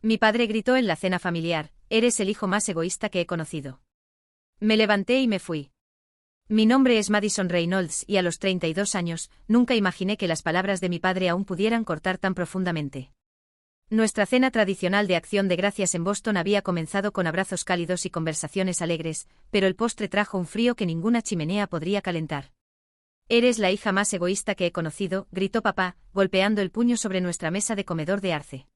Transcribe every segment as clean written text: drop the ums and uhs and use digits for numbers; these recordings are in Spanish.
Mi padre gritó en la cena familiar: «Eres el hijo más egoísta que he conocido». Me levanté y me fui. Mi nombre es Madison Reynolds y a los 32 años, nunca imaginé que las palabras de mi padre aún pudieran cortar tan profundamente. Nuestra cena tradicional de Acción de Gracias en Boston había comenzado con abrazos cálidos y conversaciones alegres, pero el postre trajo un frío que ninguna chimenea podría calentar. «Eres la hija más egoísta que he conocido», gritó papá, golpeando el puño sobre nuestra mesa de comedor de arce.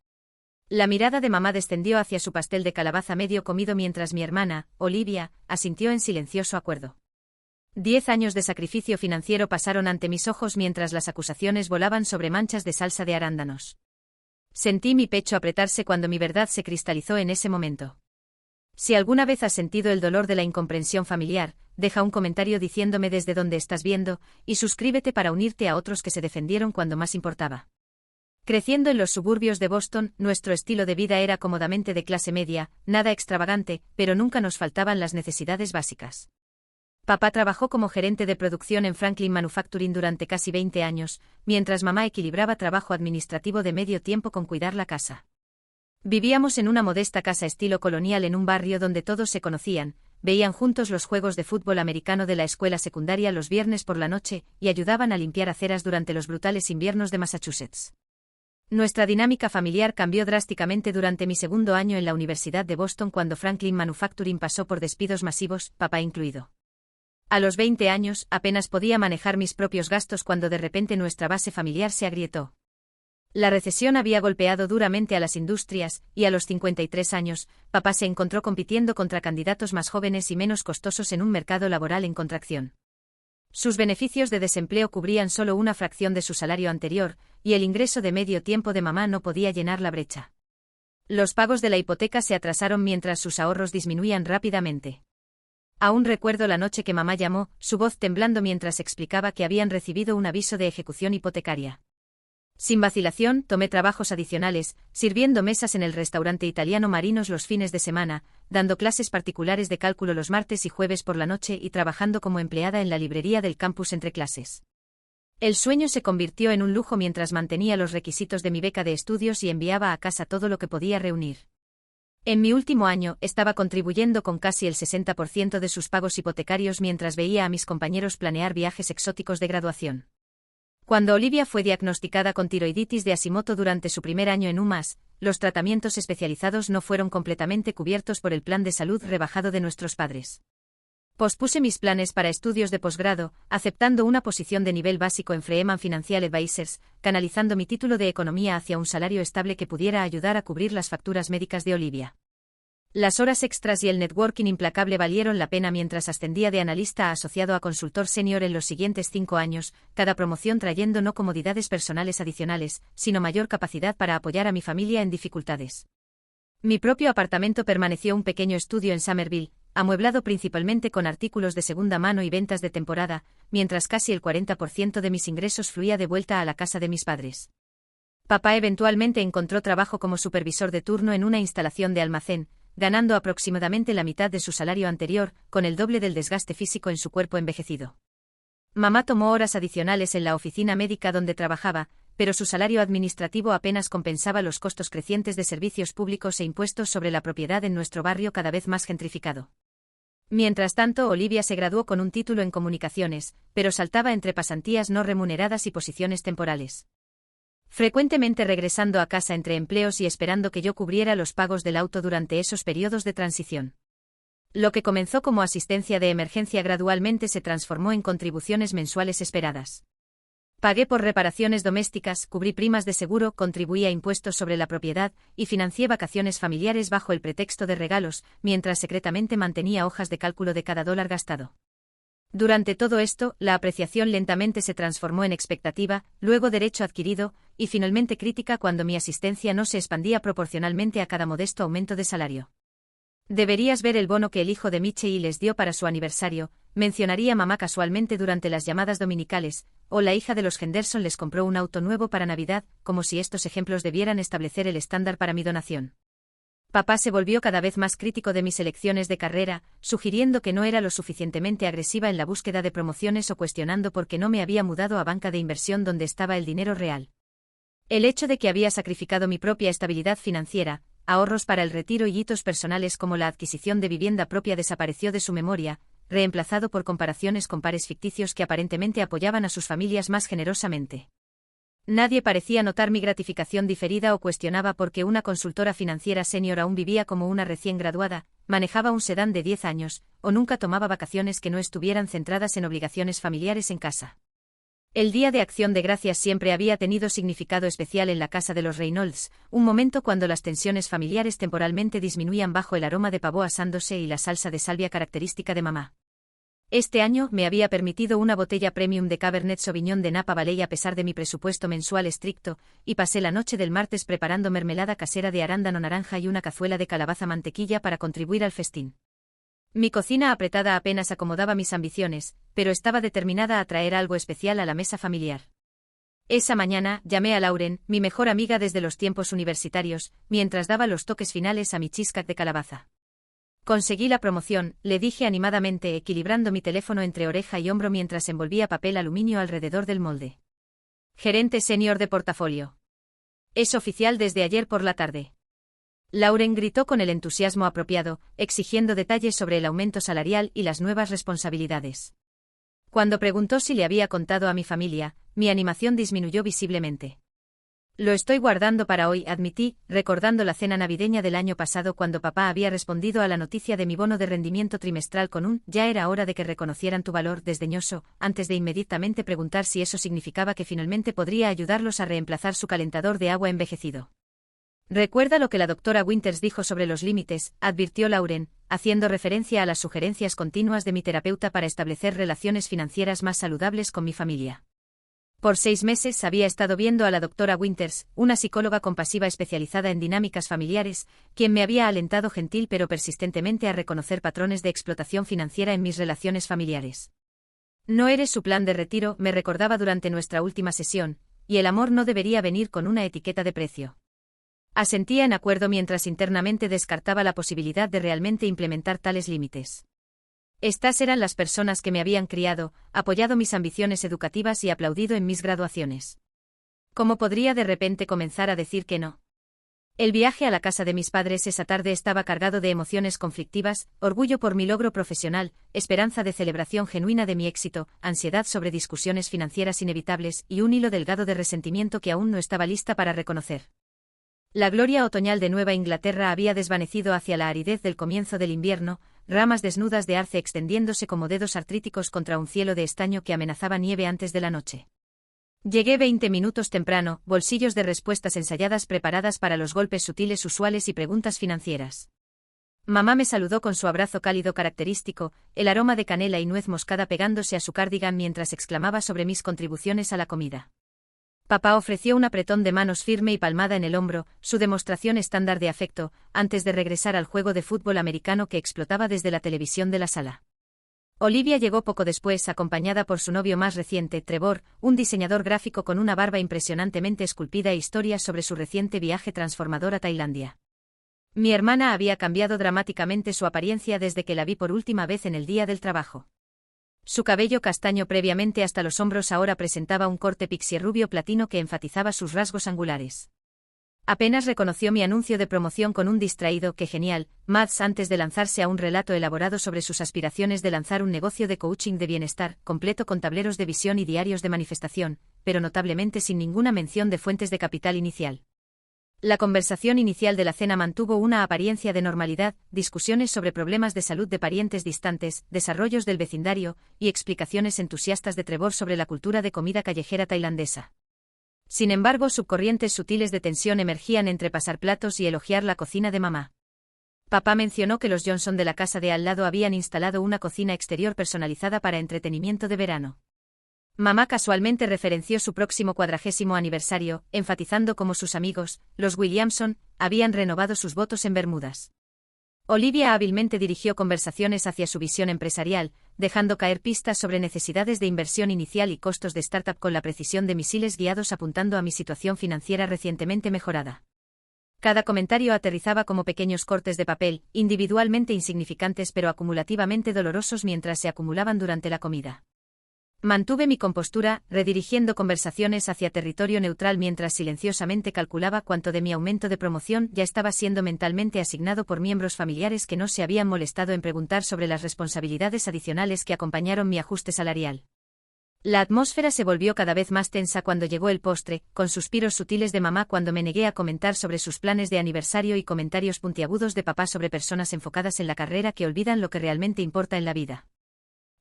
La mirada de mamá descendió hacia su pastel de calabaza medio comido mientras mi hermana, Olivia, asintió en silencioso acuerdo. 10 años de sacrificio financiero pasaron ante mis ojos mientras las acusaciones volaban sobre manchas de salsa de arándanos. Sentí mi pecho apretarse cuando mi verdad se cristalizó en ese momento. Si alguna vez has sentido el dolor de la incomprensión familiar, deja un comentario diciéndome desde dónde estás viendo, y suscríbete para unirte a otros que se defendieron cuando más importaba. Creciendo en los suburbios de Boston, nuestro estilo de vida era cómodamente de clase media, nada extravagante, pero nunca nos faltaban las necesidades básicas. Papá trabajó como gerente de producción en Franklin Manufacturing durante casi 20 años, mientras mamá equilibraba trabajo administrativo de medio tiempo con cuidar la casa. Vivíamos en una modesta casa estilo colonial en un barrio donde todos se conocían, veían juntos los juegos de fútbol americano de la escuela secundaria los viernes por la noche y ayudaban a limpiar aceras durante los brutales inviernos de Massachusetts. Nuestra dinámica familiar cambió drásticamente durante mi segundo año en la Universidad de Boston cuando Franklin Manufacturing pasó por despidos masivos, papá incluido. A los 20 años, apenas podía manejar mis propios gastos cuando de repente nuestra base familiar se agrietó. La recesión había golpeado duramente a las industrias, y a los 53 años, papá se encontró compitiendo contra candidatos más jóvenes y menos costosos en un mercado laboral en contracción. Sus beneficios de desempleo cubrían solo una fracción de su salario anterior, y el ingreso de medio tiempo de mamá no podía llenar la brecha. Los pagos de la hipoteca se atrasaron mientras sus ahorros disminuían rápidamente. Aún recuerdo la noche que mamá llamó, su voz temblando mientras explicaba que habían recibido un aviso de ejecución hipotecaria. Sin vacilación, tomé trabajos adicionales, sirviendo mesas en el restaurante italiano Marinos los fines de semana, dando clases particulares de cálculo los martes y jueves por la noche y trabajando como empleada en la librería del campus entre clases. El sueño se convirtió en un lujo mientras mantenía los requisitos de mi beca de estudios y enviaba a casa todo lo que podía reunir. En mi último año, estaba contribuyendo con casi el 60% de sus pagos hipotecarios mientras veía a mis compañeros planear viajes exóticos de graduación. Cuando Olivia fue diagnosticada con tiroiditis de Hashimoto durante su primer año en UMass, los tratamientos especializados no fueron completamente cubiertos por el plan de salud rebajado de nuestros padres. Pospuse mis planes para estudios de posgrado, aceptando una posición de nivel básico en Freeman Financial Advisors, canalizando mi título de economía hacia un salario estable que pudiera ayudar a cubrir las facturas médicas de Olivia. Las horas extras y el networking implacable valieron la pena mientras ascendía de analista a asociado a consultor senior en los siguientes 5 años, cada promoción trayendo no comodidades personales adicionales, sino mayor capacidad para apoyar a mi familia en dificultades. Mi propio apartamento permaneció un pequeño estudio en Somerville, amueblado principalmente con artículos de segunda mano y ventas de temporada, mientras casi el 40% de mis ingresos fluía de vuelta a la casa de mis padres. Papá eventualmente encontró trabajo como supervisor de turno en una instalación de almacén, ganando aproximadamente la mitad de su salario anterior, con el doble del desgaste físico en su cuerpo envejecido. Mamá tomó horas adicionales en la oficina médica donde trabajaba, pero su salario administrativo apenas compensaba los costos crecientes de servicios públicos e impuestos sobre la propiedad en nuestro barrio cada vez más gentrificado. Mientras tanto, Olivia se graduó con un título en comunicaciones, pero saltaba entre pasantías no remuneradas y posiciones temporales. Frecuentemente regresando a casa entre empleos y esperando que yo cubriera los pagos del auto durante esos periodos de transición. Lo que comenzó como asistencia de emergencia gradualmente se transformó en contribuciones mensuales esperadas. Pagué por reparaciones domésticas, cubrí primas de seguro, contribuí a impuestos sobre la propiedad y financié vacaciones familiares bajo el pretexto de regalos, mientras secretamente mantenía hojas de cálculo de cada dólar gastado. Durante todo esto, la apreciación lentamente se transformó en expectativa, luego derecho adquirido, y finalmente crítica cuando mi asistencia no se expandía proporcionalmente a cada modesto aumento de salario. Deberías ver el bono que el hijo de Michelle les dio para su aniversario, mencionaría mamá casualmente durante las llamadas dominicales, o la hija de los Henderson les compró un auto nuevo para Navidad, como si estos ejemplos debieran establecer el estándar para mi donación. Papá se volvió cada vez más crítico de mis elecciones de carrera, sugiriendo que no era lo suficientemente agresiva en la búsqueda de promociones o cuestionando por qué no me había mudado a banca de inversión donde estaba el dinero real. El hecho de que había sacrificado mi propia estabilidad financiera, ahorros para el retiro y hitos personales como la adquisición de vivienda propia desapareció de su memoria, reemplazado por comparaciones con pares ficticios que aparentemente apoyaban a sus familias más generosamente. Nadie parecía notar mi gratificación diferida o cuestionaba por qué una consultora financiera senior aún vivía como una recién graduada, manejaba un sedán de 10 años, o nunca tomaba vacaciones que no estuvieran centradas en obligaciones familiares en casa. El Día de Acción de Gracias siempre había tenido significado especial en la casa de los Reynolds, un momento cuando las tensiones familiares temporalmente disminuían bajo el aroma de pavó asándose y la salsa de salvia característica de mamá. Este año me había permitido una botella premium de Cabernet Sauvignon de Napa Valley a pesar de mi presupuesto mensual estricto, y pasé la noche del martes preparando mermelada casera de arándano naranja y una cazuela de calabaza mantequilla para contribuir al festín. Mi cocina apretada apenas acomodaba mis ambiciones, pero estaba determinada a traer algo especial a la mesa familiar. Esa mañana llamé a Lauren, mi mejor amiga desde los tiempos universitarios, mientras daba los toques finales a mi cheesecake de calabaza. Conseguí la promoción, le dije animadamente, equilibrando mi teléfono entre oreja y hombro mientras envolvía papel aluminio alrededor del molde. Gerente senior de portafolio. Es oficial desde ayer por la tarde. Lauren gritó con el entusiasmo apropiado, exigiendo detalles sobre el aumento salarial y las nuevas responsabilidades. Cuando preguntó si le había contado a mi familia, mi animación disminuyó visiblemente. Lo estoy guardando para hoy, admití, recordando la cena navideña del año pasado cuando papá había respondido a la noticia de mi bono de rendimiento trimestral con un «ya era hora de que reconocieran tu valor» desdeñoso, antes de inmediatamente preguntar si eso significaba que finalmente podría ayudarlos a reemplazar su calentador de agua envejecido. Recuerda lo que la doctora Winters dijo sobre los límites, advirtió Lauren, haciendo referencia a las sugerencias continuas de mi terapeuta para establecer relaciones financieras más saludables con mi familia. Por 6 meses había estado viendo a la doctora Winters, una psicóloga compasiva especializada en dinámicas familiares, quien me había alentado gentil pero persistentemente a reconocer patrones de explotación financiera en mis relaciones familiares. No eres su plan de retiro, me recordaba durante nuestra última sesión, y el amor no debería venir con una etiqueta de precio. Asentía en acuerdo mientras internamente descartaba la posibilidad de realmente implementar tales límites. Estas eran las personas que me habían criado, apoyado mis ambiciones educativas y aplaudido en mis graduaciones. ¿Cómo podría de repente comenzar a decir que no? El viaje a la casa de mis padres esa tarde estaba cargado de emociones conflictivas, orgullo por mi logro profesional, esperanza de celebración genuina de mi éxito, ansiedad sobre discusiones financieras inevitables y un hilo delgado de resentimiento que aún no estaba lista para reconocer. La gloria otoñal de Nueva Inglaterra había desvanecido hacia la aridez del comienzo del invierno, ramas desnudas de arce extendiéndose como dedos artríticos contra un cielo de estaño que amenazaba nieve antes de la noche. Llegué 20 minutos temprano, bolsillos de respuestas ensayadas preparadas para los golpes sutiles usuales y preguntas financieras. Mamá me saludó con su abrazo cálido característico, el aroma de canela y nuez moscada pegándose a su cardigan mientras exclamaba sobre mis contribuciones a la comida. Papá ofreció un apretón de manos firme y palmada en el hombro, su demostración estándar de afecto, antes de regresar al juego de fútbol americano que explotaba desde la televisión de la sala. Olivia llegó poco después acompañada por su novio más reciente, Trevor, un diseñador gráfico con una barba impresionantemente esculpida e historias sobre su reciente viaje transformador a Tailandia. Mi hermana había cambiado dramáticamente su apariencia desde que la vi por última vez en el día del trabajo. Su cabello castaño previamente hasta los hombros ahora presentaba un corte pixie rubio platino que enfatizaba sus rasgos angulares. Apenas reconoció mi anuncio de promoción con un distraído «qué genial», Mads antes de lanzarse a un relato elaborado sobre sus aspiraciones de lanzar un negocio de coaching de bienestar, completo con tableros de visión y diarios de manifestación, pero notablemente sin ninguna mención de fuentes de capital inicial. La conversación inicial de la cena mantuvo una apariencia de normalidad, discusiones sobre problemas de salud de parientes distantes, desarrollos del vecindario, y explicaciones entusiastas de Trevor sobre la cultura de comida callejera tailandesa. Sin embargo, subcorrientes sutiles de tensión emergían entre pasar platos y elogiar la cocina de mamá. Papá mencionó que los Johnson de la casa de al lado habían instalado una cocina exterior personalizada para entretenimiento de verano. Mamá casualmente referenció su próximo 40º aniversario, enfatizando cómo sus amigos, los Williamson, habían renovado sus votos en Bermudas. Olivia hábilmente dirigió conversaciones hacia su visión empresarial, dejando caer pistas sobre necesidades de inversión inicial y costos de startup con la precisión de misiles guiados apuntando a mi situación financiera recientemente mejorada. Cada comentario aterrizaba como pequeños cortes de papel, individualmente insignificantes pero acumulativamente dolorosos mientras se acumulaban durante la comida. Mantuve mi compostura, redirigiendo conversaciones hacia territorio neutral mientras silenciosamente calculaba cuánto de mi aumento de promoción ya estaba siendo mentalmente asignado por miembros familiares que no se habían molestado en preguntar sobre las responsabilidades adicionales que acompañaron mi ajuste salarial. La atmósfera se volvió cada vez más tensa cuando llegó el postre, con suspiros sutiles de mamá cuando me negué a comentar sobre sus planes de aniversario y comentarios puntiagudos de papá sobre personas enfocadas en la carrera que olvidan lo que realmente importa en la vida.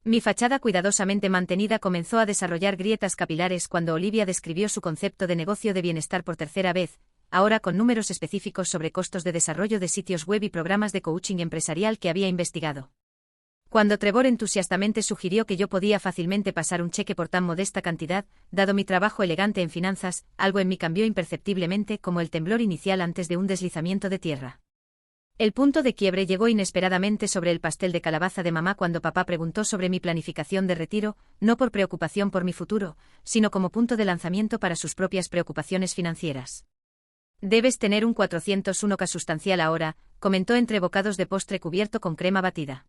Mi fachada cuidadosamente mantenida comenzó a desarrollar grietas capilares cuando Olivia describió su concepto de negocio de bienestar por tercera vez, ahora con números específicos sobre costos de desarrollo de sitios web y programas de coaching empresarial que había investigado. Cuando Trevor entusiastamente sugirió que yo podía fácilmente pasar un cheque por tan modesta cantidad, dado mi trabajo elegante en finanzas, algo en mí cambió imperceptiblemente como el temblor inicial antes de un deslizamiento de tierra. El punto de quiebre llegó inesperadamente sobre el pastel de calabaza de mamá cuando papá preguntó sobre mi planificación de retiro, no por preocupación por mi futuro, sino como punto de lanzamiento para sus propias preocupaciones financieras. Debes tener un 401k sustancial ahora, comentó entre bocados de postre cubierto con crema batida.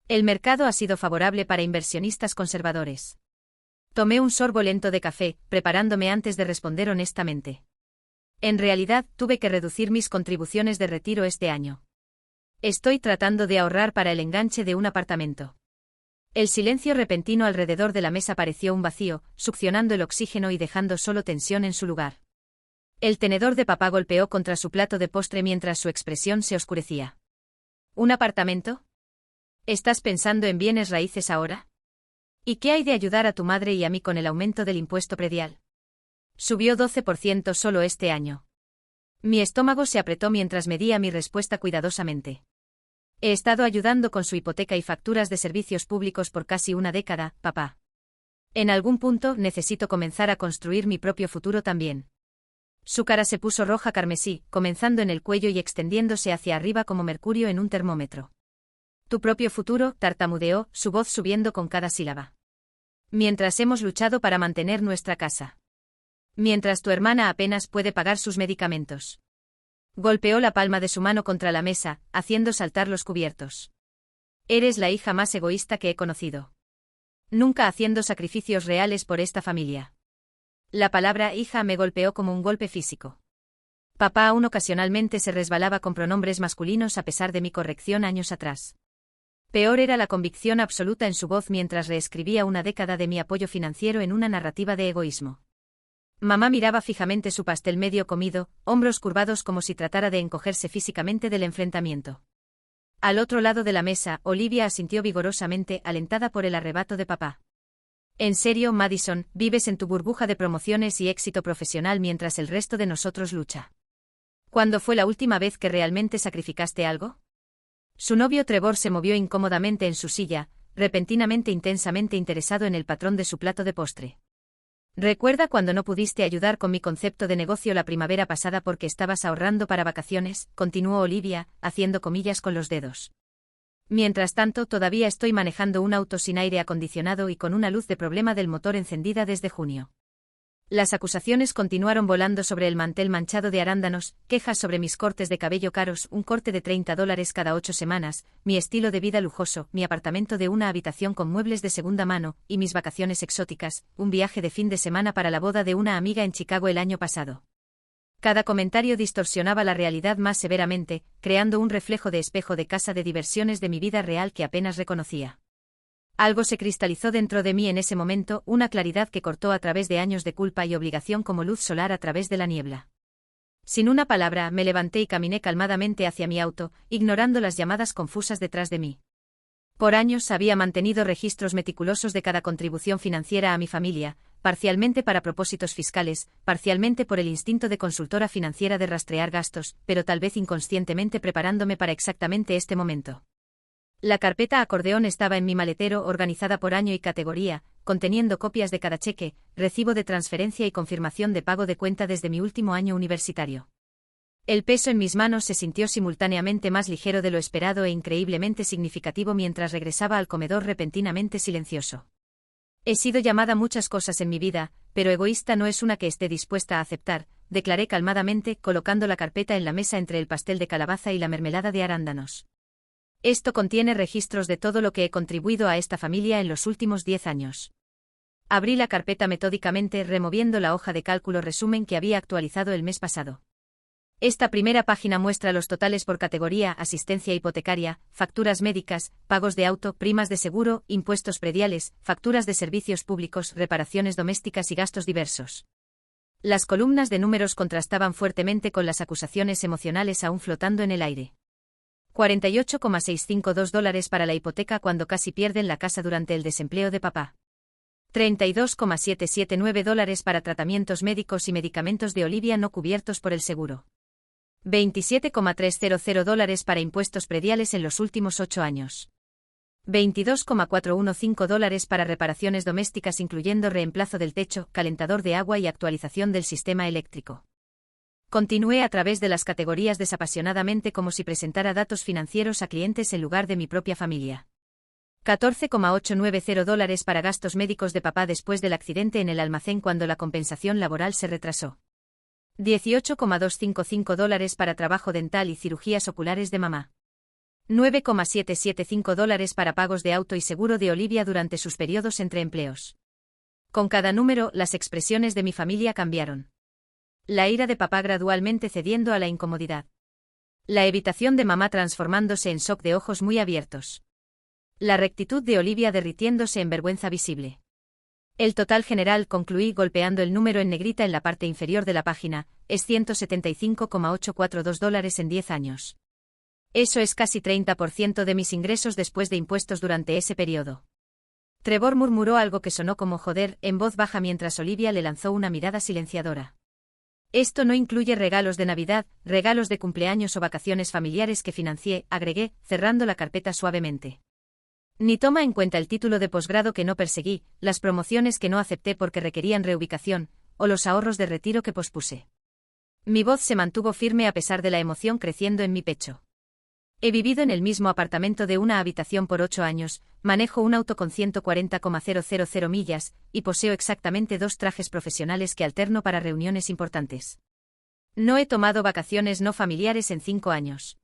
El mercado ha sido favorable para inversionistas conservadores. Tomé un sorbo lento de café, preparándome antes de responder honestamente. En realidad, tuve que reducir mis contribuciones de retiro este año. Estoy tratando de ahorrar para el enganche de un apartamento. El silencio repentino alrededor de la mesa pareció un vacío, succionando el oxígeno y dejando solo tensión en su lugar. El tenedor de papá golpeó contra su plato de postre mientras su expresión se oscurecía. ¿Un apartamento? ¿Estás pensando en bienes raíces ahora? ¿Y qué hay de ayudar a tu madre y a mí con el aumento del impuesto predial? Subió 12% solo este año. Mi estómago se apretó mientras medía mi respuesta cuidadosamente. He estado ayudando con su hipoteca y facturas de servicios públicos por casi una década, papá. En algún punto necesito comenzar a construir mi propio futuro también. Su cara se puso roja carmesí, comenzando en el cuello y extendiéndose hacia arriba como mercurio en un termómetro. Tu propio futuro, tartamudeó, su voz subiendo con cada sílaba. Mientras hemos luchado para mantener nuestra casa. Mientras tu hermana apenas puede pagar sus medicamentos. Golpeó la palma de su mano contra la mesa, haciendo saltar los cubiertos. Eres la hija más egoísta que he conocido. Nunca haciendo sacrificios reales por esta familia. La palabra hija me golpeó como un golpe físico. Papá aún ocasionalmente se resbalaba con pronombres masculinos a pesar de mi corrección años atrás. Peor era la convicción absoluta en su voz mientras reescribía una década de mi apoyo financiero en una narrativa de egoísmo. Mamá miraba fijamente su pastel medio comido, hombros curvados como si tratara de encogerse físicamente del enfrentamiento. Al otro lado de la mesa, Olivia asintió vigorosamente, alentada por el arrebato de papá. En serio, Madison, vives en tu burbuja de promociones y éxito profesional mientras el resto de nosotros lucha. ¿Cuándo fue la última vez que realmente sacrificaste algo? Su novio Trevor se movió incómodamente en su silla, repentinamente intensamente interesado en el patrón de su plato de postre. ¿Recuerda cuando no pudiste ayudar con mi concepto de negocio la primavera pasada porque estabas ahorrando para vacaciones? Continuó Olivia, haciendo comillas con los dedos. Mientras tanto, todavía estoy manejando un auto sin aire acondicionado y con una luz de problema del motor encendida desde junio. Las acusaciones continuaron volando sobre el mantel manchado de arándanos, quejas sobre mis cortes de cabello caros, un corte de $30 cada 8 semanas, mi estilo de vida lujoso, mi apartamento de una habitación con muebles de segunda mano, y mis vacaciones exóticas, un viaje de fin de semana para la boda de una amiga en Chicago el año pasado. Cada comentario distorsionaba la realidad más severamente, creando un reflejo de espejo de casa de diversiones de mi vida real que apenas reconocía. Algo se cristalizó dentro de mí en ese momento, una claridad que cortó a través de años de culpa y obligación como luz solar a través de la niebla. Sin una palabra, me levanté y caminé calmadamente hacia mi auto, ignorando las llamadas confusas detrás de mí. Por años había mantenido registros meticulosos de cada contribución financiera a mi familia, parcialmente para propósitos fiscales, parcialmente por el instinto de consultora financiera de rastrear gastos, pero tal vez inconscientemente preparándome para exactamente este momento. La carpeta acordeón estaba en mi maletero organizada por año y categoría, conteniendo copias de cada cheque, recibo de transferencia y confirmación de pago de cuenta desde mi último año universitario. El peso en mis manos se sintió simultáneamente más ligero de lo esperado e increíblemente significativo mientras regresaba al comedor repentinamente silencioso. He sido llamada muchas cosas en mi vida, pero egoísta no es una que esté dispuesta a aceptar, declaré calmadamente, colocando la carpeta en la mesa entre el pastel de calabaza y la mermelada de arándanos. Esto contiene registros de todo lo que he contribuido a esta familia en los últimos 10 años. Abrí la carpeta metódicamente, removiendo la hoja de cálculo resumen que había actualizado el mes pasado. Esta primera página muestra los totales por categoría: asistencia hipotecaria, facturas médicas, pagos de auto, primas de seguro, impuestos prediales, facturas de servicios públicos, reparaciones domésticas y gastos diversos. Las columnas de números contrastaban fuertemente con las acusaciones emocionales aún flotando en el aire. $48,652 para la hipoteca cuando casi pierden la casa durante el desempleo de papá. $32,779 para tratamientos médicos y medicamentos de Olivia no cubiertos por el seguro. $27,300 para impuestos prediales en los últimos 8 años. $22,415 para reparaciones domésticas incluyendo reemplazo del techo, calentador de agua y actualización del sistema eléctrico. Continué a través de las categorías desapasionadamente como si presentara datos financieros a clientes en lugar de mi propia familia. $14,890 para gastos médicos de papá después del accidente en el almacén cuando la compensación laboral se retrasó. $18,255 para trabajo dental y cirugías oculares de mamá. $9,775 para pagos de auto y seguro de Olivia durante sus periodos entre empleos. Con cada número, las expresiones de mi familia cambiaron. La ira de papá gradualmente cediendo a la incomodidad. La evitación de mamá transformándose en shock de ojos muy abiertos. La rectitud de Olivia derritiéndose en vergüenza visible. El total general, concluí golpeando el número en negrita en la parte inferior de la página, es $175,842 en 10 años. Eso es casi 30% de mis ingresos después de impuestos durante ese periodo. Trevor murmuró algo que sonó como joder en voz baja mientras Olivia le lanzó una mirada silenciadora. Esto no incluye regalos de Navidad, regalos de cumpleaños o vacaciones familiares que financié, agregué, cerrando la carpeta suavemente. Ni toma en cuenta el título de posgrado que no perseguí, las promociones que no acepté porque requerían reubicación, o los ahorros de retiro que pospuse. Mi voz se mantuvo firme a pesar de la emoción creciendo en mi pecho. He vivido en el mismo apartamento de una habitación por 8 años, manejo un auto con 140,000 millas, y poseo exactamente 2 trajes profesionales que alterno para reuniones importantes. No he tomado vacaciones no familiares en 5 años.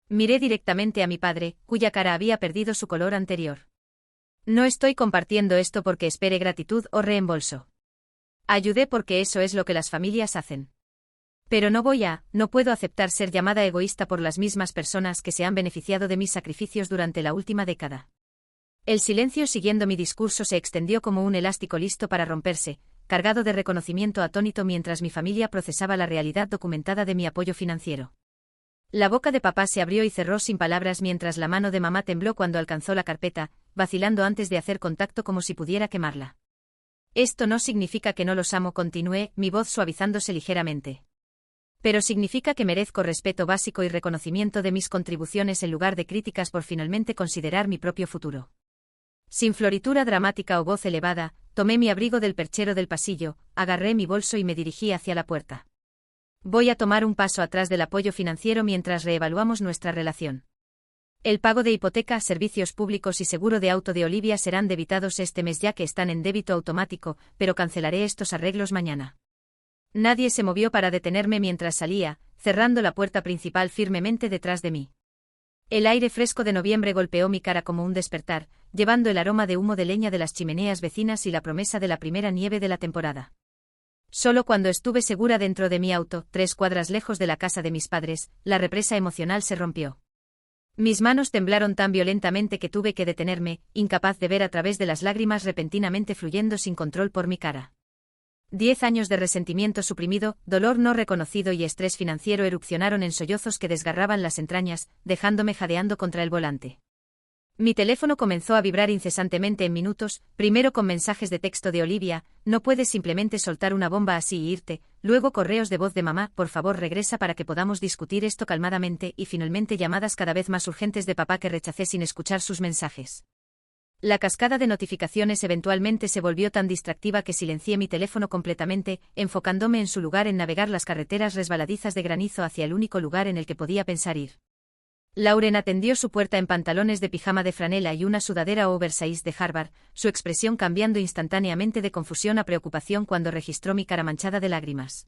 Miré directamente a mi padre, cuya cara había perdido su color anterior. No estoy compartiendo esto porque espere gratitud o reembolso. Ayudé porque eso es lo que las familias hacen. Pero no puedo aceptar ser llamada egoísta por las mismas personas que se han beneficiado de mis sacrificios durante la última década. El silencio siguiendo mi discurso se extendió como un elástico listo para romperse, cargado de reconocimiento atónito mientras mi familia procesaba la realidad documentada de mi apoyo financiero. La boca de papá se abrió y cerró sin palabras mientras la mano de mamá tembló cuando alcanzó la carpeta, vacilando antes de hacer contacto como si pudiera quemarla. Esto no significa que no los amo, continué, mi voz suavizándose ligeramente. Pero significa que merezco respeto básico y reconocimiento de mis contribuciones en lugar de críticas por finalmente considerar mi propio futuro. Sin floritura dramática o voz elevada, tomé mi abrigo del perchero del pasillo, agarré mi bolso y me dirigí hacia la puerta. Voy a tomar un paso atrás del apoyo financiero mientras reevaluamos nuestra relación. El pago de hipoteca, servicios públicos y seguro de auto de Olivia serán debitados este mes ya que están en débito automático, pero cancelaré estos arreglos mañana. Nadie se movió para detenerme mientras salía, cerrando la puerta principal firmemente detrás de mí. El aire fresco de noviembre golpeó mi cara como un despertar, llevando el aroma de humo de leña de las chimeneas vecinas y la promesa de la primera nieve de la temporada. Solo cuando estuve segura dentro de mi auto, 3 cuadras lejos de la casa de mis padres, la represa emocional se rompió. Mis manos temblaron tan violentamente que tuve que detenerme, incapaz de ver a través de las lágrimas repentinamente fluyendo sin control por mi cara. 10 años de resentimiento suprimido, dolor no reconocido y estrés financiero erupcionaron en sollozos que desgarraban las entrañas, dejándome jadeando contra el volante. Mi teléfono comenzó a vibrar incesantemente en minutos, primero con mensajes de texto de Olivia, no puedes simplemente soltar una bomba así y irte, luego correos de voz de mamá, por favor regresa para que podamos discutir esto calmadamente, y finalmente llamadas cada vez más urgentes de papá que rechacé sin escuchar sus mensajes. La cascada de notificaciones eventualmente se volvió tan distractiva que silencié mi teléfono completamente, enfocándome en su lugar en navegar las carreteras resbaladizas de granizo hacia el único lugar en el que podía pensar ir. Lauren atendió su puerta en pantalones de pijama de franela y una sudadera oversize de Harvard, su expresión cambiando instantáneamente de confusión a preocupación cuando registró mi cara manchada de lágrimas.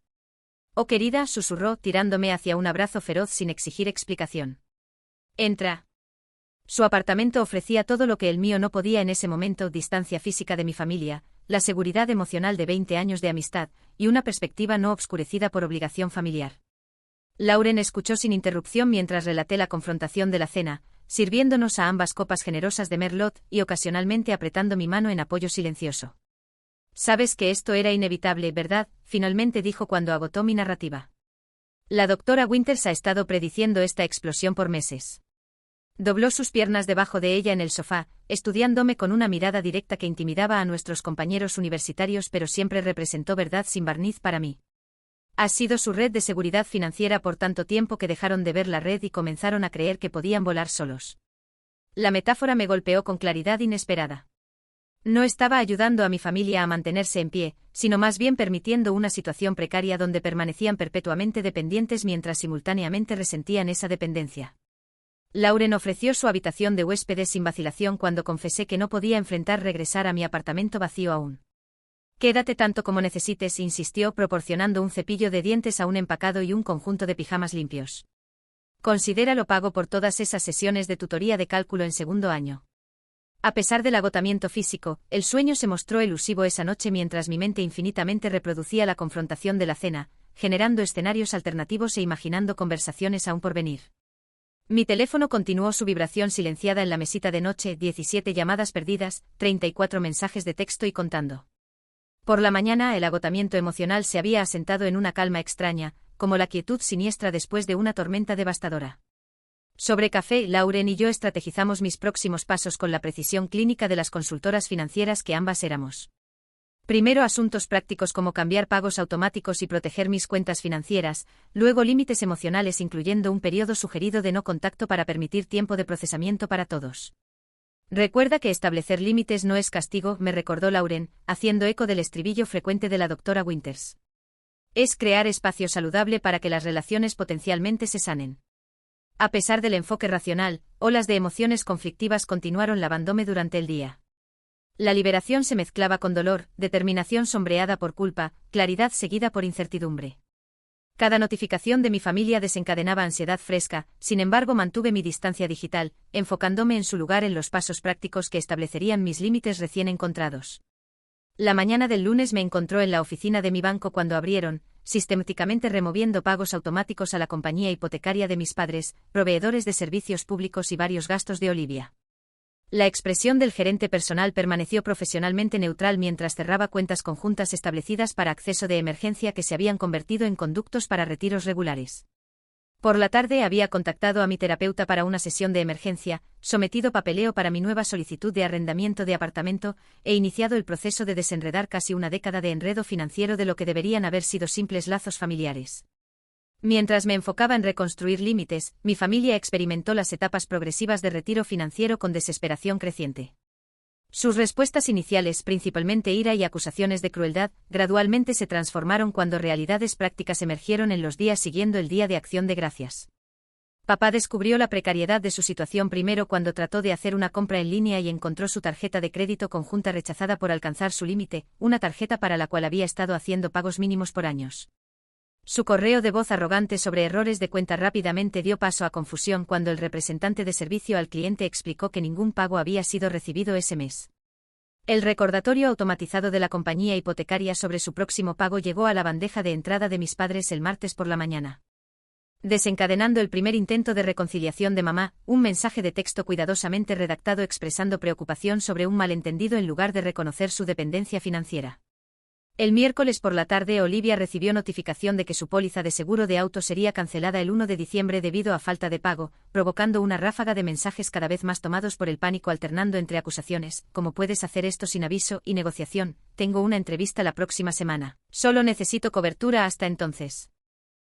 «Oh querida», susurró, tirándome hacia un abrazo feroz sin exigir explicación. «Entra». Su apartamento ofrecía todo lo que el mío no podía en ese momento: distancia física de mi familia, la seguridad emocional de 20 años de amistad, y una perspectiva no obscurecida por obligación familiar. Lauren escuchó sin interrupción mientras relaté la confrontación de la cena, sirviéndonos a ambas copas generosas de Merlot y ocasionalmente apretando mi mano en apoyo silencioso. Sabes que esto era inevitable, ¿verdad?, finalmente dijo cuando agotó mi narrativa. La doctora Winters ha estado prediciendo esta explosión por meses. Dobló sus piernas debajo de ella en el sofá, estudiándome con una mirada directa que intimidaba a nuestros compañeros universitarios pero siempre representó verdad sin barniz para mí. Ha sido su red de seguridad financiera por tanto tiempo que dejaron de ver la red y comenzaron a creer que podían volar solos. La metáfora me golpeó con claridad inesperada. No estaba ayudando a mi familia a mantenerse en pie, sino más bien permitiendo una situación precaria donde permanecían perpetuamente dependientes mientras simultáneamente resentían esa dependencia. Lauren ofreció su habitación de huéspedes sin vacilación cuando confesé que no podía enfrentar regresar a mi apartamento vacío aún. Quédate tanto como necesites, insistió, proporcionando un cepillo de dientes aún empacado y un conjunto de pijamas limpios. Considéralo pago por todas esas sesiones de tutoría de cálculo en segundo año. A pesar del agotamiento físico, el sueño se mostró elusivo esa noche mientras mi mente infinitamente reproducía la confrontación de la cena, generando escenarios alternativos e imaginando conversaciones aún por venir. Mi teléfono continuó su vibración silenciada en la mesita de noche, 17 llamadas perdidas, 34 mensajes de texto y contando. Por la mañana el agotamiento emocional se había asentado en una calma extraña, como la quietud siniestra después de una tormenta devastadora. Sobre café, Lauren y yo estrategizamos mis próximos pasos con la precisión clínica de las consultoras financieras que ambas éramos. Primero asuntos prácticos como cambiar pagos automáticos y proteger mis cuentas financieras, luego límites emocionales incluyendo un periodo sugerido de no contacto para permitir tiempo de procesamiento para todos. Recuerda que establecer límites no es castigo, me recordó Lauren, haciendo eco del estribillo frecuente de la doctora Winters. Es crear espacio saludable para que las relaciones potencialmente se sanen. A pesar del enfoque racional, olas de emociones conflictivas continuaron lavándome durante el día. La liberación se mezclaba con dolor, determinación sombreada por culpa, claridad seguida por incertidumbre. Cada notificación de mi familia desencadenaba ansiedad fresca, sin embargo mantuve mi distancia digital, enfocándome en su lugar en los pasos prácticos que establecerían mis límites recién encontrados. La mañana del lunes me encontró en la oficina de mi banco cuando abrieron, sistemáticamente removiendo pagos automáticos a la compañía hipotecaria de mis padres, proveedores de servicios públicos y varios gastos de Olivia. La expresión del gerente personal permaneció profesionalmente neutral mientras cerraba cuentas conjuntas establecidas para acceso de emergencia que se habían convertido en conductos para retiros regulares. Por la tarde había contactado a mi terapeuta para una sesión de emergencia, sometido papeleo para mi nueva solicitud de arrendamiento de apartamento, e iniciado el proceso de desenredar casi una década de enredo financiero de lo que deberían haber sido simples lazos familiares. Mientras me enfocaba en reconstruir límites, mi familia experimentó las etapas progresivas de retiro financiero con desesperación creciente. Sus respuestas iniciales, principalmente ira y acusaciones de crueldad, gradualmente se transformaron cuando realidades prácticas emergieron en los días siguiendo el Día de Acción de Gracias. Papá descubrió la precariedad de su situación primero cuando trató de hacer una compra en línea y encontró su tarjeta de crédito conjunta rechazada por alcanzar su límite, una tarjeta para la cual había estado haciendo pagos mínimos por años. Su correo de voz arrogante sobre errores de cuenta rápidamente dio paso a confusión cuando el representante de servicio al cliente explicó que ningún pago había sido recibido ese mes. El recordatorio automatizado de la compañía hipotecaria sobre su próximo pago llegó a la bandeja de entrada de mis padres el martes por la mañana. Desencadenando el primer intento de reconciliación de mamá, un mensaje de texto cuidadosamente redactado expresando preocupación sobre un malentendido en lugar de reconocer su dependencia financiera. El miércoles por la tarde Olivia recibió notificación de que su póliza de seguro de auto sería cancelada el 1 de diciembre debido a falta de pago, provocando una ráfaga de mensajes cada vez más tomados por el pánico alternando entre acusaciones, ¿cómo puedes hacer esto sin aviso?, y negociación, tengo una entrevista la próxima semana, solo necesito cobertura hasta entonces.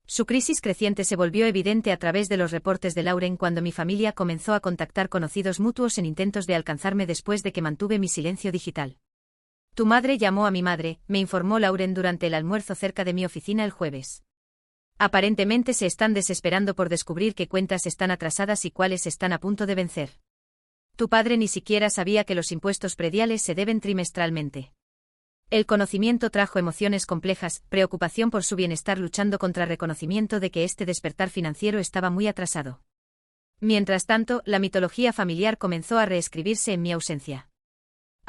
Su crisis creciente se volvió evidente a través de los reportes de Lauren cuando mi familia comenzó a contactar conocidos mutuos en intentos de alcanzarme después de que mantuve mi silencio digital. Tu madre llamó a mi madre, me informó Lauren durante el almuerzo cerca de mi oficina el jueves. Aparentemente se están desesperando por descubrir qué cuentas están atrasadas y cuáles están a punto de vencer. Tu padre ni siquiera sabía que los impuestos prediales se deben trimestralmente. El conocimiento trajo emociones complejas, preocupación por su bienestar luchando contra reconocimiento de que este despertar financiero estaba muy atrasado. Mientras tanto, la mitología familiar comenzó a reescribirse en mi ausencia.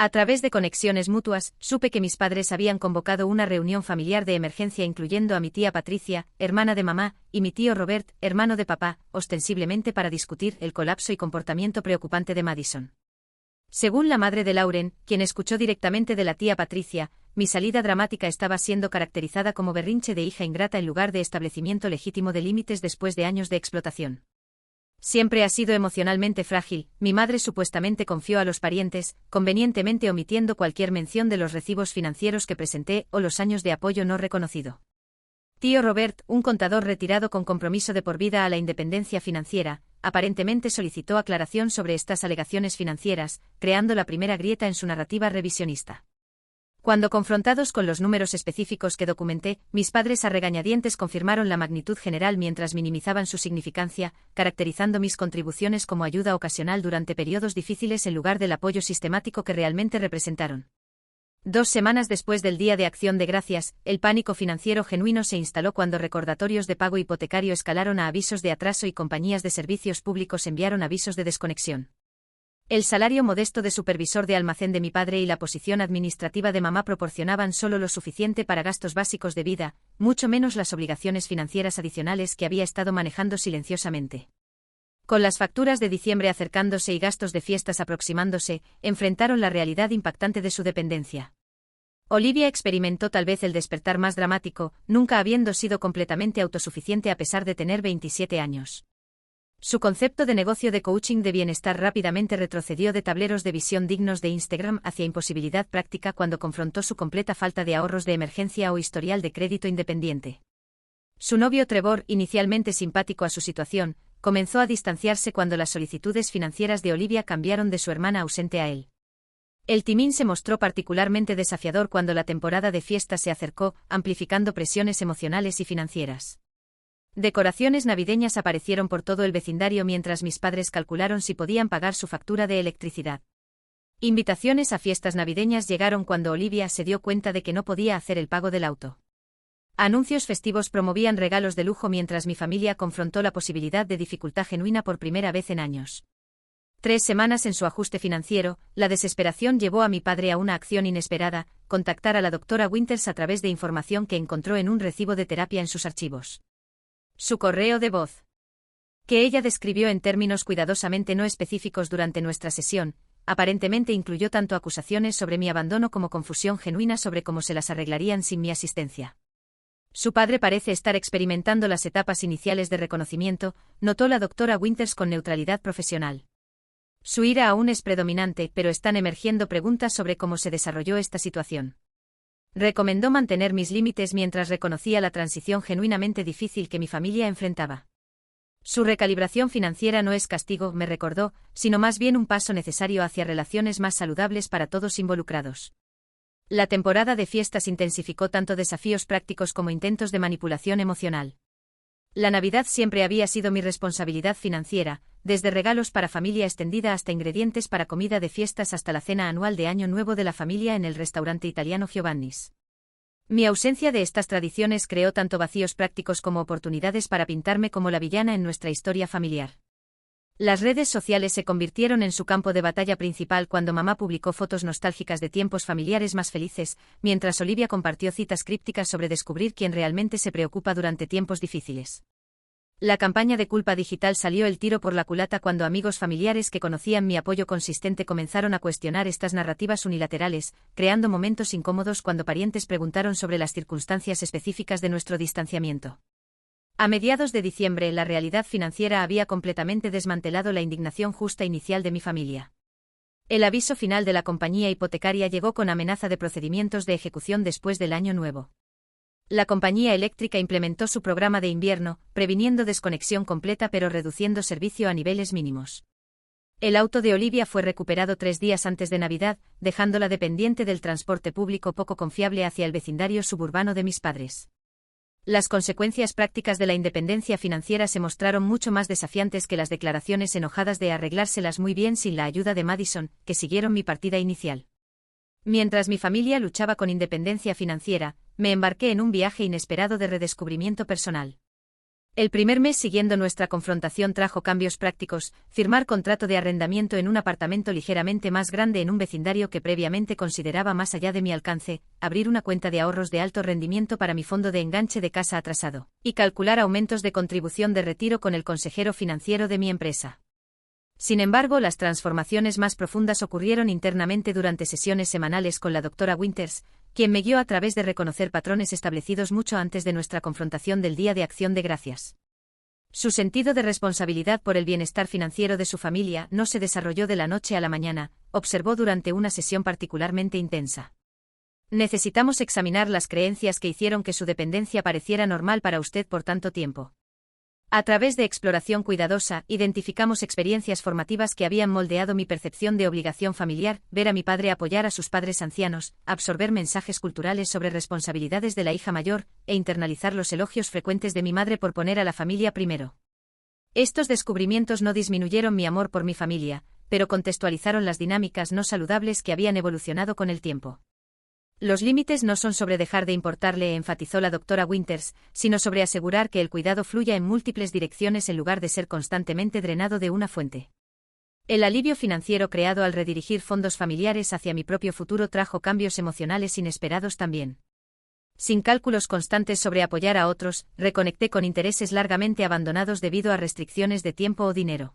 A través de conexiones mutuas, supe que mis padres habían convocado una reunión familiar de emergencia incluyendo a mi tía Patricia, hermana de mamá, y mi tío Robert, hermano de papá, ostensiblemente para discutir el colapso y comportamiento preocupante de Madison. Según la madre de Lauren, quien escuchó directamente de la tía Patricia, mi salida dramática estaba siendo caracterizada como berrinche de hija ingrata en lugar de establecimiento legítimo de límites después de años de explotación. Siempre ha sido emocionalmente frágil, mi madre supuestamente confió a los parientes, convenientemente omitiendo cualquier mención de los recibos financieros que presenté o los años de apoyo no reconocido. Tío Robert, un contador retirado con compromiso de por vida a la independencia financiera, aparentemente solicitó aclaración sobre estas alegaciones financieras, creando la primera grieta en su narrativa revisionista. Cuando confrontados con los números específicos que documenté, mis padres a regañadientes confirmaron la magnitud general mientras minimizaban su significancia, caracterizando mis contribuciones como ayuda ocasional durante periodos difíciles en lugar del apoyo sistemático que realmente representaron. 2 semanas después del Día de Acción de Gracias, el pánico financiero genuino se instaló cuando recordatorios de pago hipotecario escalaron a avisos de atraso y compañías de servicios públicos enviaron avisos de desconexión. El salario modesto de supervisor de almacén de mi padre y la posición administrativa de mamá proporcionaban solo lo suficiente para gastos básicos de vida, mucho menos las obligaciones financieras adicionales que había estado manejando silenciosamente. Con las facturas de diciembre acercándose y gastos de fiestas aproximándose, enfrentaron la realidad impactante de su dependencia. Olivia experimentó tal vez el despertar más dramático, nunca habiendo sido completamente autosuficiente a pesar de tener 27 años. Su concepto de negocio de coaching de bienestar rápidamente retrocedió de tableros de visión dignos de Instagram hacia imposibilidad práctica cuando confrontó su completa falta de ahorros de emergencia o historial de crédito independiente. Su novio Trevor, inicialmente simpático a su situación, comenzó a distanciarse cuando las solicitudes financieras de Olivia cambiaron de su hermana ausente a él. El timín se mostró particularmente desafiador cuando la temporada de fiestas se acercó, amplificando presiones emocionales y financieras. Decoraciones navideñas aparecieron por todo el vecindario mientras mis padres calcularon si podían pagar su factura de electricidad. Invitaciones a fiestas navideñas llegaron cuando Olivia se dio cuenta de que no podía hacer el pago del auto. Anuncios festivos promovían regalos de lujo mientras mi familia confrontó la posibilidad de dificultad genuina por primera vez en años. 3 semanas en su ajuste financiero, la desesperación llevó a mi padre a una acción inesperada, contactar a la doctora Winters a través de información que encontró en un recibo de terapia en sus archivos. Su correo de voz, que ella describió en términos cuidadosamente no específicos durante nuestra sesión, aparentemente incluyó tanto acusaciones sobre mi abandono como confusión genuina sobre cómo se las arreglarían sin mi asistencia. Su padre parece estar experimentando las etapas iniciales de reconocimiento, notó la doctora Winters con neutralidad profesional. Su ira aún es predominante, pero están emergiendo preguntas sobre cómo se desarrolló esta situación. Recomendó mantener mis límites mientras reconocía la transición genuinamente difícil que mi familia enfrentaba. Su recalibración financiera no es castigo, me recordó, sino más bien un paso necesario hacia relaciones más saludables para todos involucrados. La temporada de fiestas intensificó tanto desafíos prácticos como intentos de manipulación emocional. La Navidad siempre había sido mi responsabilidad financiera, desde regalos para familia extendida hasta ingredientes para comida de fiestas hasta la cena anual de Año Nuevo de la familia en el restaurante italiano Giovanni's. Mi ausencia de estas tradiciones creó tanto vacíos prácticos como oportunidades para pintarme como la villana en nuestra historia familiar. Las redes sociales se convirtieron en su campo de batalla principal cuando mamá publicó fotos nostálgicas de tiempos familiares más felices, mientras Olivia compartió citas crípticas sobre descubrir quién realmente se preocupa durante tiempos difíciles. La campaña de culpa digital salió el tiro por la culata cuando amigos familiares que conocían mi apoyo consistente comenzaron a cuestionar estas narrativas unilaterales, creando momentos incómodos cuando parientes preguntaron sobre las circunstancias específicas de nuestro distanciamiento. A mediados de diciembre, la realidad financiera había completamente desmantelado la indignación justa inicial de mi familia. El aviso final de la compañía hipotecaria llegó con amenaza de procedimientos de ejecución después del Año Nuevo. La compañía eléctrica implementó su programa de invierno, previniendo desconexión completa pero reduciendo servicio a niveles mínimos. El auto de Olivia fue recuperado 3 días antes de Navidad, dejándola dependiente del transporte público poco confiable hacia el vecindario suburbano de mis padres. Las consecuencias prácticas de la independencia financiera se mostraron mucho más desafiantes que las declaraciones enojadas de arreglárselas muy bien sin la ayuda de Madison, que siguieron mi partida inicial. Mientras mi familia luchaba con independencia financiera, me embarqué en un viaje inesperado de redescubrimiento personal. El primer mes siguiendo nuestra confrontación trajo cambios prácticos: firmar contrato de arrendamiento en un apartamento ligeramente más grande en un vecindario que previamente consideraba más allá de mi alcance, abrir una cuenta de ahorros de alto rendimiento para mi fondo de enganche de casa atrasado, y calcular aumentos de contribución de retiro con el consejero financiero de mi empresa. Sin embargo, las transformaciones más profundas ocurrieron internamente durante sesiones semanales con la doctora Winters, quien me guió a través de reconocer patrones establecidos mucho antes de nuestra confrontación del Día de Acción de Gracias. Su sentido de responsabilidad por el bienestar financiero de su familia no se desarrolló de la noche a la mañana, observó durante una sesión particularmente intensa. Necesitamos examinar las creencias que hicieron que su dependencia pareciera normal para usted por tanto tiempo. A través de exploración cuidadosa, identificamos experiencias formativas que habían moldeado mi percepción de obligación familiar: ver a mi padre apoyar a sus padres ancianos, absorber mensajes culturales sobre responsabilidades de la hija mayor, e internalizar los elogios frecuentes de mi madre por poner a la familia primero. Estos descubrimientos no disminuyeron mi amor por mi familia, pero contextualizaron las dinámicas no saludables que habían evolucionado con el tiempo. Los límites no son sobre dejar de importarle, enfatizó la doctora Winters, sino sobre asegurar que el cuidado fluya en múltiples direcciones en lugar de ser constantemente drenado de una fuente. El alivio financiero creado al redirigir fondos familiares hacia mi propio futuro trajo cambios emocionales inesperados también. Sin cálculos constantes sobre apoyar a otros, reconecté con intereses largamente abandonados debido a restricciones de tiempo o dinero.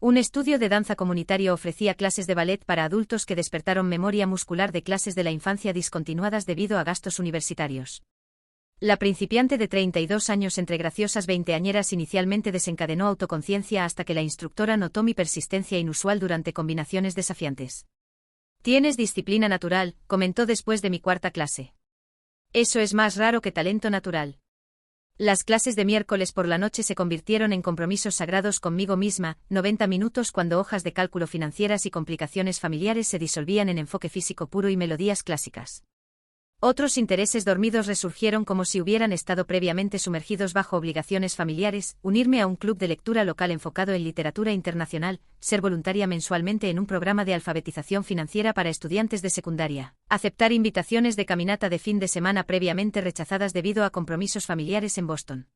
Un estudio de danza comunitario ofrecía clases de ballet para adultos que despertaron memoria muscular de clases de la infancia discontinuadas debido a gastos universitarios. La principiante de 32 años entre graciosas veinteañeras inicialmente desencadenó autoconciencia hasta que la instructora notó mi persistencia inusual durante combinaciones desafiantes. «Tienes disciplina natural», comentó después de mi cuarta clase. «Eso es más raro que talento natural». Las clases de miércoles por la noche se convirtieron en compromisos sagrados conmigo misma: 90 minutos cuando hojas de cálculo financieras y complicaciones familiares se disolvían en enfoque físico puro y melodías clásicas. Otros intereses dormidos resurgieron como si hubieran estado previamente sumergidos bajo obligaciones familiares: unirme a un club de lectura local enfocado en literatura internacional, ser voluntaria mensualmente en un programa de alfabetización financiera para estudiantes de secundaria, aceptar invitaciones de caminata de fin de semana previamente rechazadas debido a compromisos familiares en Boston.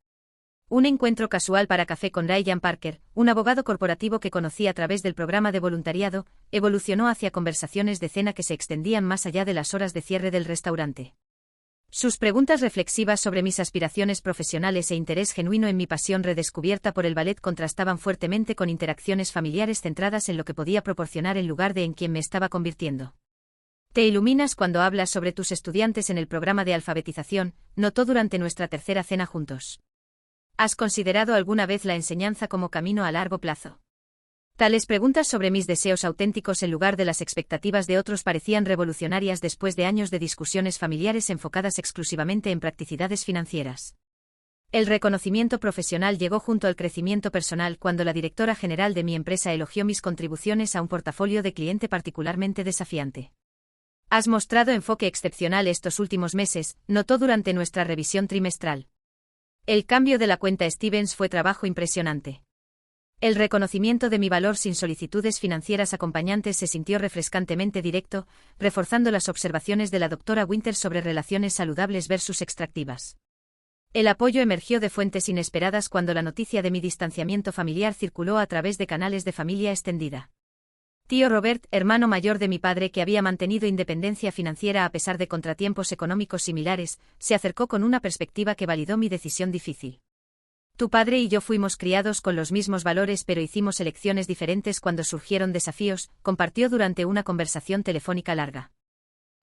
Un encuentro casual para café con Ryan Parker, un abogado corporativo que conocí a través del programa de voluntariado, evolucionó hacia conversaciones de cena que se extendían más allá de las horas de cierre del restaurante. Sus preguntas reflexivas sobre mis aspiraciones profesionales e interés genuino en mi pasión redescubierta por el ballet contrastaban fuertemente con interacciones familiares centradas en lo que podía proporcionar en lugar de en quien me estaba convirtiendo. «Te iluminas cuando hablas sobre tus estudiantes en el programa de alfabetización», notó durante nuestra tercera cena juntos. ¿Has considerado alguna vez la enseñanza como camino a largo plazo? Tales preguntas sobre mis deseos auténticos en lugar de las expectativas de otros parecían revolucionarias después de años de discusiones familiares enfocadas exclusivamente en practicidades financieras. El reconocimiento profesional llegó junto al crecimiento personal cuando la directora general de mi empresa elogió mis contribuciones a un portafolio de cliente particularmente desafiante. «Has mostrado enfoque excepcional estos últimos meses», notó durante nuestra revisión trimestral. El cambio de la cuenta Stevens fue trabajo impresionante. El reconocimiento de mi valor sin solicitudes financieras acompañantes se sintió refrescantemente directo, reforzando las observaciones de la doctora Winters sobre relaciones saludables versus extractivas. El apoyo emergió de fuentes inesperadas cuando la noticia de mi distanciamiento familiar circuló a través de canales de familia extendida. Tío Robert, hermano mayor de mi padre que había mantenido independencia financiera a pesar de contratiempos económicos similares, se acercó con una perspectiva que validó mi decisión difícil. «Tu padre y yo fuimos criados con los mismos valores pero hicimos elecciones diferentes cuando surgieron desafíos», compartió durante una conversación telefónica larga.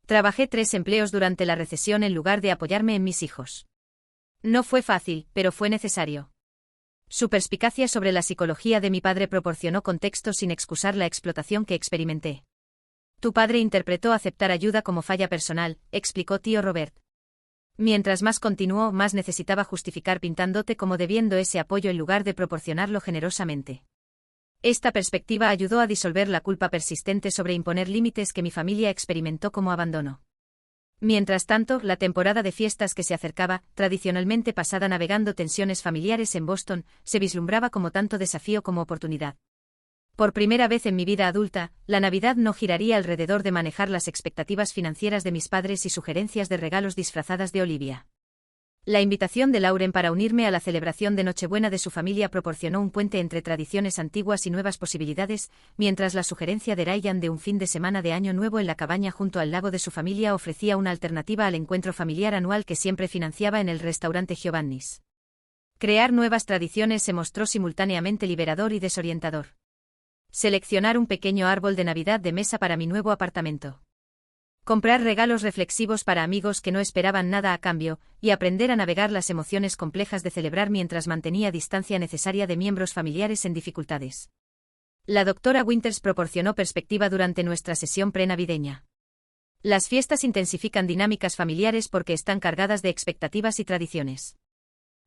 «Trabajé 3 empleos durante la recesión en lugar de apoyarme en mis hijos. No fue fácil, pero fue necesario». Su perspicacia sobre la psicología de mi padre proporcionó contexto sin excusar la explotación que experimenté. «Tu padre interpretó aceptar ayuda como falla personal», explicó tío Robert. Mientras más continuó, más necesitaba justificar pintándote como debiendo ese apoyo en lugar de proporcionarlo generosamente. Esta perspectiva ayudó a disolver la culpa persistente sobre imponer límites que mi familia experimentó como abandono. Mientras tanto, la temporada de fiestas que se acercaba, tradicionalmente pasada navegando tensiones familiares en Boston, se vislumbraba como tanto desafío como oportunidad. Por primera vez en mi vida adulta, la Navidad no giraría alrededor de manejar las expectativas financieras de mis padres y sugerencias de regalos disfrazadas de Olivia. La invitación de Lauren para unirme a la celebración de Nochebuena de su familia proporcionó un puente entre tradiciones antiguas y nuevas posibilidades, mientras la sugerencia de Ryan de un fin de semana de Año Nuevo en la cabaña junto al lago de su familia ofrecía una alternativa al encuentro familiar anual que siempre financiaba en el restaurante Giovanni's. Crear nuevas tradiciones se mostró simultáneamente liberador y desorientador. Seleccionar un pequeño árbol de Navidad de mesa para mi nuevo apartamento. Comprar regalos reflexivos para amigos que no esperaban nada a cambio, y aprender a navegar las emociones complejas de celebrar mientras mantenía distancia necesaria de miembros familiares en dificultades. La doctora Winters proporcionó perspectiva durante nuestra sesión prenavideña. Las fiestas intensifican dinámicas familiares porque están cargadas de expectativas y tradiciones.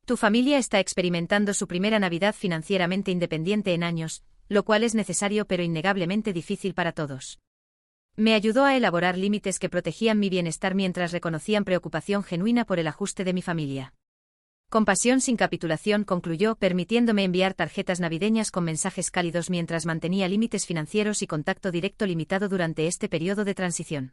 Tu familia está experimentando su primera Navidad financieramente independiente en años, lo cual es necesario pero innegablemente difícil para todos. Me ayudó a elaborar límites que protegían mi bienestar mientras reconocían preocupación genuina por el ajuste de mi familia. Compasión sin capitulación, concluyó, permitiéndome enviar tarjetas navideñas con mensajes cálidos mientras mantenía límites financieros y contacto directo limitado durante este periodo de transición.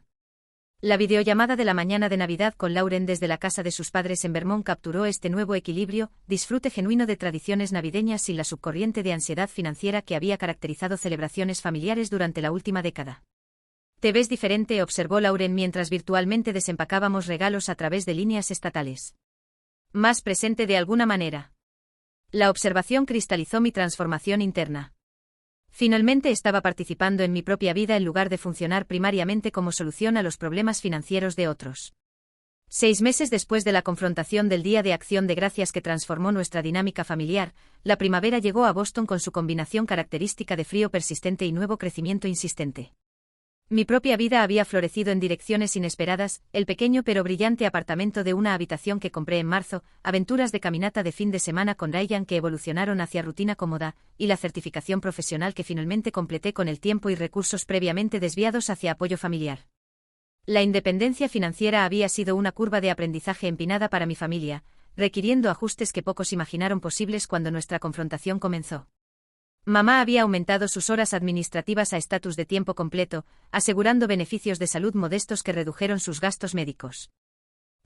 La videollamada de la mañana de Navidad con Lauren desde la casa de sus padres en Vermont capturó este nuevo equilibrio, disfrute genuino de tradiciones navideñas sin la subcorriente de ansiedad financiera que había caracterizado celebraciones familiares durante la última década. Te ves diferente, observó Lauren mientras virtualmente desempacábamos regalos a través de líneas estatales. Más presente de alguna manera. La observación cristalizó mi transformación interna. Finalmente estaba participando en mi propia vida en lugar de funcionar primariamente como solución a los problemas financieros de otros. 6 meses después de la confrontación del Día de Acción de Gracias que transformó nuestra dinámica familiar, la primavera llegó a Boston con su combinación característica de frío persistente y nuevo crecimiento insistente. Mi propia vida había florecido en direcciones inesperadas, el pequeño pero brillante apartamento de una habitación que compré en marzo, aventuras de caminata de fin de semana con Ryan que evolucionaron hacia rutina cómoda, y la certificación profesional que finalmente completé con el tiempo y recursos previamente desviados hacia apoyo familiar. La independencia financiera había sido una curva de aprendizaje empinada para mi familia, requiriendo ajustes que pocos imaginaron posibles cuando nuestra confrontación comenzó. Mamá había aumentado sus horas administrativas a estatus de tiempo completo, asegurando beneficios de salud modestos que redujeron sus gastos médicos.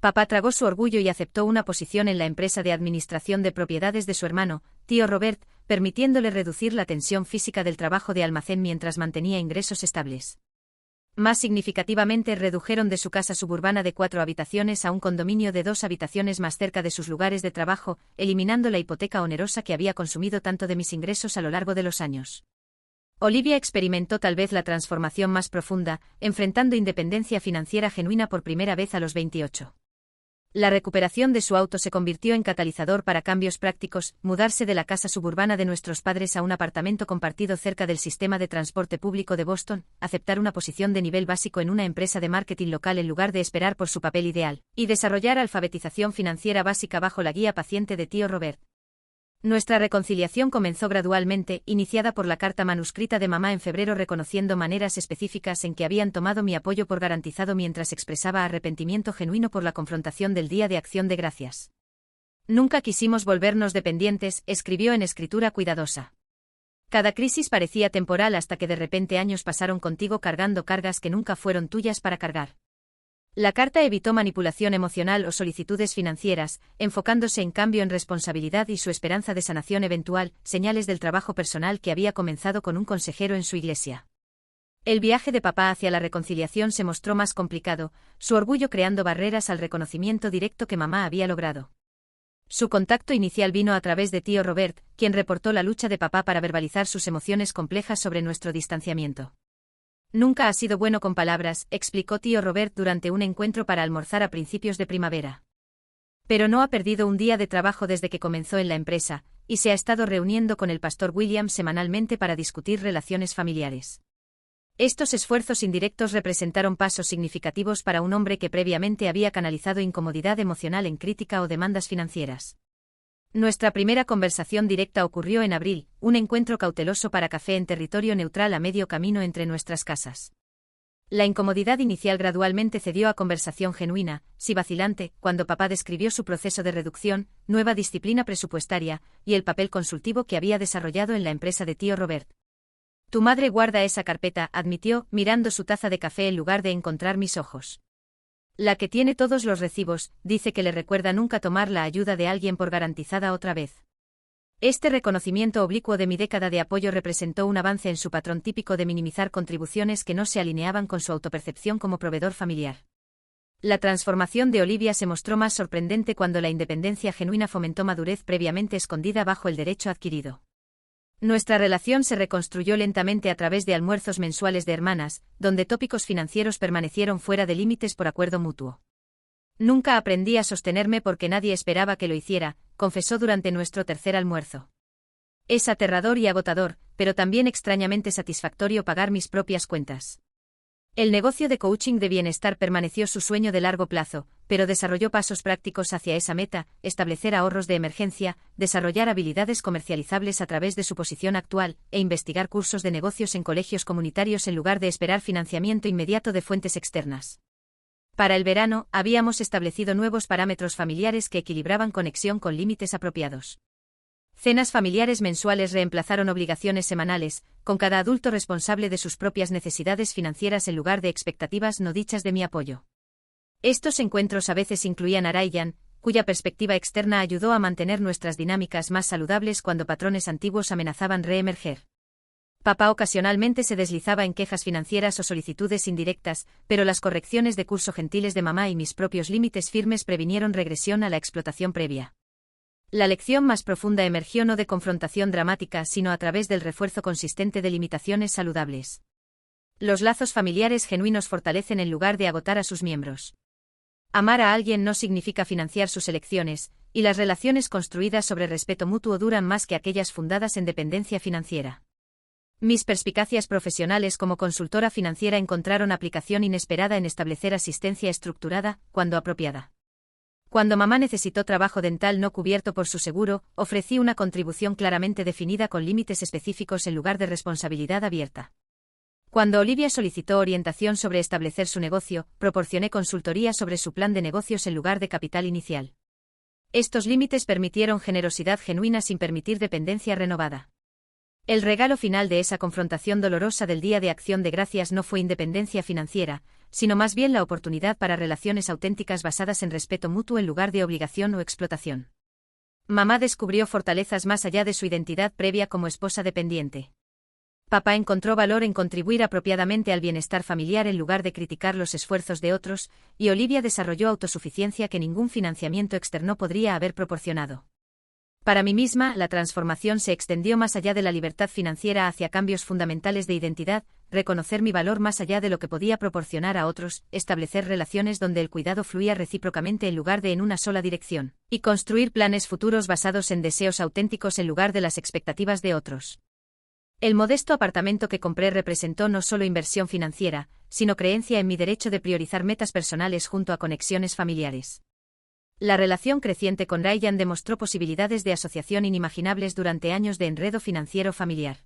Papá tragó su orgullo y aceptó una posición en la empresa de administración de propiedades de su hermano, tío Robert, permitiéndole reducir la tensión física del trabajo de almacén mientras mantenía ingresos estables. Más significativamente redujeron de su casa suburbana de 4 habitaciones a un condominio de 2 habitaciones más cerca de sus lugares de trabajo, eliminando la hipoteca onerosa que había consumido tanto de mis ingresos a lo largo de los años. Olivia experimentó tal vez la transformación más profunda, enfrentando independencia financiera genuina por primera vez a los 28. La recuperación de su auto se convirtió en catalizador para cambios prácticos, mudarse de la casa suburbana de nuestros padres a un apartamento compartido cerca del sistema de transporte público de Boston, aceptar una posición de nivel básico en una empresa de marketing local en lugar de esperar por su papel ideal, y desarrollar alfabetización financiera básica bajo la guía paciente de tío Robert. Nuestra reconciliación comenzó gradualmente, iniciada por la carta manuscrita de mamá en febrero reconociendo maneras específicas en que habían tomado mi apoyo por garantizado mientras expresaba arrepentimiento genuino por la confrontación del Día de Acción de Gracias. Nunca quisimos volvernos dependientes, escribió en escritura cuidadosa. Cada crisis parecía temporal hasta que de repente años pasaron contigo cargando cargas que nunca fueron tuyas para cargar. La carta evitó manipulación emocional o solicitudes financieras, enfocándose en cambio en responsabilidad y su esperanza de sanación eventual, señales del trabajo personal que había comenzado con un consejero en su iglesia. El viaje de papá hacia la reconciliación se mostró más complicado, su orgullo creando barreras al reconocimiento directo que mamá había logrado. Su contacto inicial vino a través de tío Robert, quien reportó la lucha de papá para verbalizar sus emociones complejas sobre nuestro distanciamiento. Nunca ha sido bueno con palabras, explicó tío Robert durante un encuentro para almorzar a principios de primavera. Pero no ha perdido un día de trabajo desde que comenzó en la empresa, y se ha estado reuniendo con el pastor William semanalmente para discutir relaciones familiares. Estos esfuerzos indirectos representaron pasos significativos para un hombre que previamente había canalizado incomodidad emocional en crítica o demandas financieras. Nuestra primera conversación directa ocurrió en abril, un encuentro cauteloso para café en territorio neutral a medio camino entre nuestras casas. La incomodidad inicial gradualmente cedió a conversación genuina, si vacilante, cuando papá describió su proceso de reducción, nueva disciplina presupuestaria, y el papel consultivo que había desarrollado en la empresa de tío Robert. Tu madre guarda esa carpeta, admitió, mirando su taza de café en lugar de encontrar mis ojos. La que tiene todos los recibos, dice que le recuerda nunca tomar la ayuda de alguien por garantizada otra vez. Este reconocimiento oblicuo de mi década de apoyo representó un avance en su patrón típico de minimizar contribuciones que no se alineaban con su autopercepción como proveedor familiar. La transformación de Olivia se mostró más sorprendente cuando la independencia genuina fomentó madurez previamente escondida bajo el derecho adquirido. Nuestra relación se reconstruyó lentamente a través de almuerzos mensuales de hermanas, donde tópicos financieros permanecieron fuera de límites por acuerdo mutuo. Nunca aprendí a sostenerme porque nadie esperaba que lo hiciera, confesó durante nuestro tercer almuerzo. Es aterrador y agotador, pero también extrañamente satisfactorio pagar mis propias cuentas. El negocio de coaching de bienestar permaneció su sueño de largo plazo, pero desarrolló pasos prácticos hacia esa meta: establecer ahorros de emergencia, desarrollar habilidades comercializables a través de su posición actual, e investigar cursos de negocios en colegios comunitarios en lugar de esperar financiamiento inmediato de fuentes externas. Para el verano, habíamos establecido nuevos parámetros familiares que equilibraban conexión con límites apropiados. Cenas familiares mensuales reemplazaron obligaciones semanales, con cada adulto responsable de sus propias necesidades financieras en lugar de expectativas no dichas de mi apoyo. Estos encuentros a veces incluían a Ryan, cuya perspectiva externa ayudó a mantener nuestras dinámicas más saludables cuando patrones antiguos amenazaban reemerger. Papá ocasionalmente se deslizaba en quejas financieras o solicitudes indirectas, pero las correcciones de curso gentiles de mamá y mis propios límites firmes previnieron regresión a la explotación previa. La lección más profunda emergió no de confrontación dramática, sino a través del refuerzo consistente de limitaciones saludables. Los lazos familiares genuinos fortalecen en lugar de agotar a sus miembros. Amar a alguien no significa financiar sus elecciones, y las relaciones construidas sobre respeto mutuo duran más que aquellas fundadas en dependencia financiera. Mis perspicacias profesionales como consultora financiera encontraron aplicación inesperada en establecer asistencia estructurada, cuando apropiada. Cuando mamá necesitó trabajo dental no cubierto por su seguro, ofrecí una contribución claramente definida con límites específicos en lugar de responsabilidad abierta. Cuando Olivia solicitó orientación sobre establecer su negocio, proporcioné consultoría sobre su plan de negocios en lugar de capital inicial. Estos límites permitieron generosidad genuina sin permitir dependencia renovada. El regalo final de esa confrontación dolorosa del Día de Acción de Gracias no fue independencia financiera, sino más bien la oportunidad para relaciones auténticas basadas en respeto mutuo en lugar de obligación o explotación. Mamá descubrió fortalezas más allá de su identidad previa como esposa dependiente. Papá encontró valor en contribuir apropiadamente al bienestar familiar en lugar de criticar los esfuerzos de otros, y Olivia desarrolló autosuficiencia que ningún financiamiento externo podría haber proporcionado. Para mí misma, la transformación se extendió más allá de la libertad financiera hacia cambios fundamentales de identidad: reconocer mi valor más allá de lo que podía proporcionar a otros, establecer relaciones donde el cuidado fluía recíprocamente en lugar de en una sola dirección, y construir planes futuros basados en deseos auténticos en lugar de las expectativas de otros. El modesto apartamento que compré representó no solo inversión financiera, sino creencia en mi derecho de priorizar metas personales junto a conexiones familiares. La relación creciente con Ryan demostró posibilidades de asociación inimaginables durante años de enredo financiero familiar.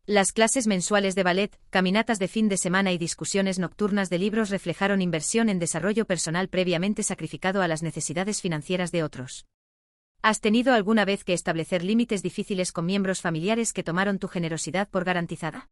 Las clases mensuales de ballet, caminatas de fin de semana y discusiones nocturnas de libros reflejaron inversión en desarrollo personal previamente sacrificado a las necesidades financieras de otros. ¿Has tenido alguna vez que establecer límites difíciles con miembros familiares que tomaron tu generosidad por garantizada?